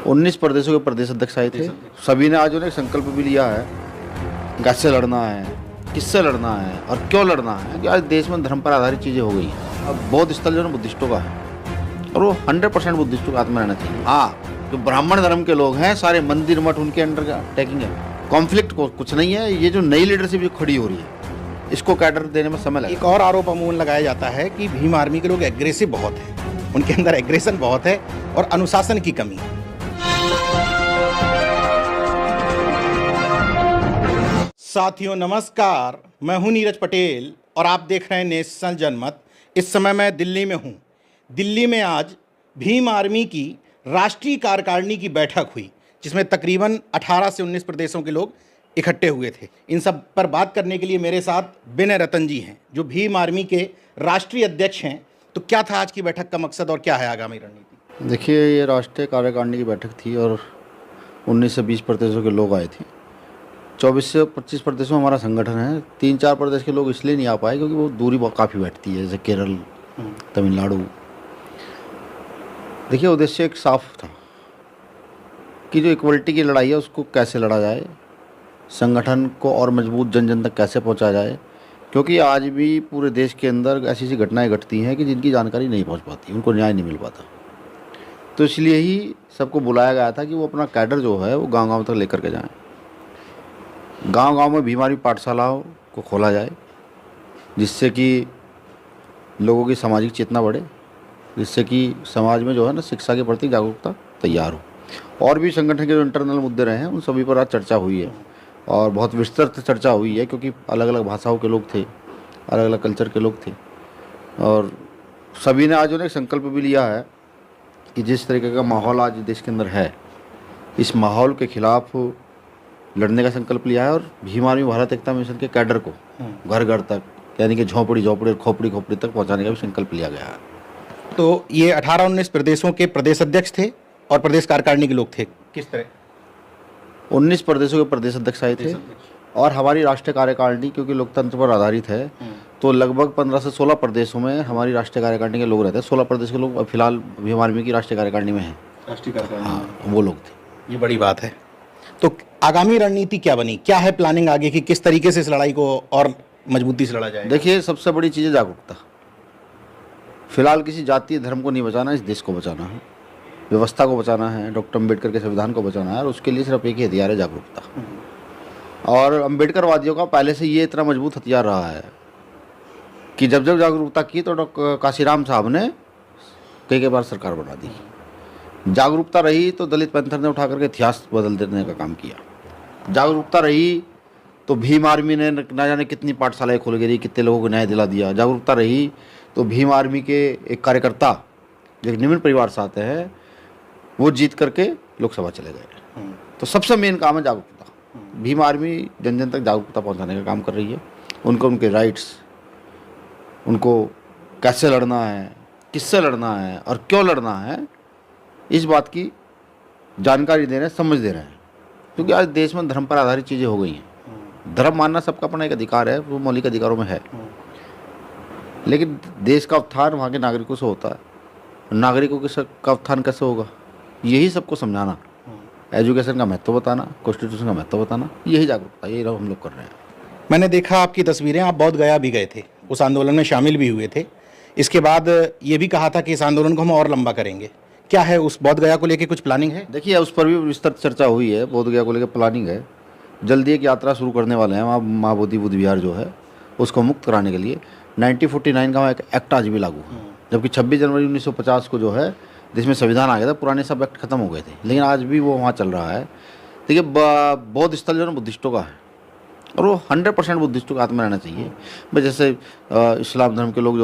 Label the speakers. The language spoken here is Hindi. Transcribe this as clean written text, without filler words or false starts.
Speaker 1: 19 प्रदेशों के प्रदेश अध्यक्ष आए थे। सभी ने आज उन्हें एक संकल्प भी लिया है, कैसे लड़ना है, किससे लड़ना है और क्यों लड़ना है। कि आज देश में धर्म पर आधारित चीज़ें हो गई हैं। अब बौद्ध स्थल जो है बुद्धिस्टों का है और वो 100% बुद्धिस्टों का हाथ में रहना चाहिए। हाँ, जो ब्राह्मण धर्म के लोग हैं सारे मंदिर मठ उनके अंडर का अटैकिंग है। कॉन्फ्लिक्ट को कुछ नहीं है। ये जो नई लीडरशिप जो खड़ी हो रही है इसको कैडर देने में समय लगेगा।
Speaker 2: एक और आरोप अमूमन लगाया जाता है कि भीम आर्मी के लोग एग्रेसिव बहुत हैं, उनके अंदर एग्रेशन बहुत है और अनुशासन की कमी है। साथियों नमस्कार, मैं हूं नीरज पटेल और आप देख रहे हैं नेशनल जनमत। इस समय मैं दिल्ली में हूं। दिल्ली में आज भीम आर्मी की राष्ट्रीय कार्यकारिणी की बैठक हुई जिसमें तकरीबन 18 से 19 प्रदेशों के लोग इकट्ठे हुए थे। इन सब पर बात करने के लिए मेरे साथ विनय रतन जी हैं जो भीम आर्मी के राष्ट्रीय अध्यक्ष हैं। तो क्या था आज की बैठक का मकसद और क्या है आगामी रणनीति?
Speaker 1: देखिए, ये राष्ट्रीय कार्यकारिणी की बैठक थी और 19 से 20 प्रदेशों के लोग आए थे। 24 से 25 प्रदेशों में हमारा संगठन है। 3-4 प्रदेश के लोग इसलिए नहीं आ पाए क्योंकि वो दूरी काफ़ी बैठती है, जैसे केरल, तमिलनाडु। देखिए, उद्देश्य एक साफ था कि जो इक्वलिटी की लड़ाई है उसको कैसे लड़ा जाए, संगठन को और मजबूत जन जन तक कैसे पहुंचाया जाए। क्योंकि आज भी पूरे देश के अंदर ऐसी ऐसी घटनाएं घटती हैं कि जिनकी जानकारी नहीं पहुंच पाती, उनको न्याय नहीं मिल पाता। तो इसलिए ही सबको बुलाया गया था कि वो अपना कैडर जो है वो गांव-गांव तक लेकर के जाएं। गांव-गांव में भीम आर्मी पाठशालाओं को खोला जाए जिससे कि लोगों की सामाजिक चेतना बढ़े, जिससे कि समाज में जो है ना शिक्षा के प्रति जागरूकता तैयार हो। और भी संगठन के जो इंटरनल मुद्दे रहे हैं उन सभी पर आज चर्चा हुई है और बहुत विस्तृत चर्चा हुई है क्योंकि अलग अलग भाषाओं के लोग थे, अलग अलग कल्चर के लोग थे और सभी ने आज उन्हें एक संकल्प भी लिया है कि जिस तरीके का माहौल आज देश के अंदर है, इस माहौल के खिलाफ लड़ने का संकल्प लिया है। और भीम आर्मी भारत एकता मिशन के कैडर को घर घर तक, यानी कि झोपड़ी और खोपड़ी तक पहुँचाने का भी संकल्प लिया गया है।
Speaker 2: तो ये 18-19 प्रदेशों के प्रदेश अध्यक्ष थे और प्रदेश कार्यकारिणी के लोग थे। किस तरह?
Speaker 1: 19 प्रदेशों के प्रदेश अध्यक्ष आए थे और हमारी राष्ट्रीय कार्यकारिणी क्योंकि लोकतंत्र पर आधारित है तो लगभग 15 से 16 प्रदेशों में हमारी राष्ट्रीय कार्यकारिणी के लोग रहते हैं। 16 प्रदेश के लोग फिलहाल भीम आर्मी की राष्ट्रीय कार्यकारिणी में हैं।
Speaker 2: राष्ट्रीय कार्यकारिणी?
Speaker 1: हाँ, वो लोग थे।
Speaker 2: ये बड़ी बात है। तो आगामी रणनीति क्या बनी? क्या है प्लानिंग आगे की? किस तरीके से इस लड़ाई को और मजबूती से लड़ा जाए?
Speaker 1: देखिए, सबसे बड़ी चीज़ है जागरूकता। फिलहाल किसी जातीय धर्म को नहीं बचाना, इस देश को बचाना है, व्यवस्था को बचाना है, डॉक्टर अम्बेडकर के संविधान को बचाना है और उसके लिए सिर्फ एक ही हथियार है, जागरूकता। और अम्बेडकरवादियों का पहले से ये इतना मजबूत हथियार रहा है कि जब जब जागरूकता की तो डॉक्टर काशीराम साहब ने कई बार सरकार बना दी। जागरूकता रही तो दलित पैंथर ने उठा करके इतिहास बदल देने का काम किया। जागरूकता रही तो भीम आर्मी ने ना जाने कितनी पाठशालाएँ खोल गई, कितने लोगों को न्याय दिला दिया। जागरूकता रही तो भीम आर्मी के एक कार्यकर्ता जो निम्न परिवार से आते हैं वो जीत करके लोकसभा चले गए। तो सबसे मेन काम है जागरूकता। भीम आर्मी जन जन तक जागरूकता पहुंचाने का काम कर रही है। उनको उनके राइट्स, उनको कैसे लड़ना है, किससे लड़ना है और क्यों लड़ना है, इस बात की जानकारी दे रहे हैं, समझ दे रहे हैं। क्योंकि आज देश में धर्म पर आधारित चीज़ें हो गई हैं। धर्म मानना सबका अपना एक अधिकार है, वो मौलिक अधिकारों में है, लेकिन देश का उत्थान वहाँ के नागरिकों से होता है। नागरिकों का उत्थान कैसे होगा, यही सबको समझाना, एजुकेशन का महत्व बताना, कॉन्स्टिट्यूशन का महत्व बताना, यही जागरूकता, यही हम लोग कर रहे हैं।
Speaker 2: मैंने देखा आपकी तस्वीरें, आप बोध गया भी गए थे, उस आंदोलन में शामिल भी हुए थे। इसके बाद ये भी कहा था कि इस आंदोलन को हम और लंबा करेंगे। क्या है उस बोध गया को लेकर कुछ प्लानिंग है?
Speaker 1: देखिए, उस पर भी विस्तृत चर्चा हुई है। बोध गया को लेकर प्लानिंग है। जल्दी एक यात्रा शुरू करने वाले हैं वहाँ माँ बोधि बुद्ध विहार जो है उसको मुक्त कराने के लिए। 1949 का वहाँ एक एक्ट आज भी लागू है, जबकि 26 जनवरी 1950 को जो है देश में संविधान आ गया था, पुराने सब एक्ट खत्म हो गए थे, लेकिन आज भी वो वहाँ चल रहा है। देखिए, बौद्ध स्थल जो है बुद्धिस्टों का है और वो 100% बुद्धिस्टों के हाथ में रहना चाहिए। जैसे इस्लाम धर्म के लोग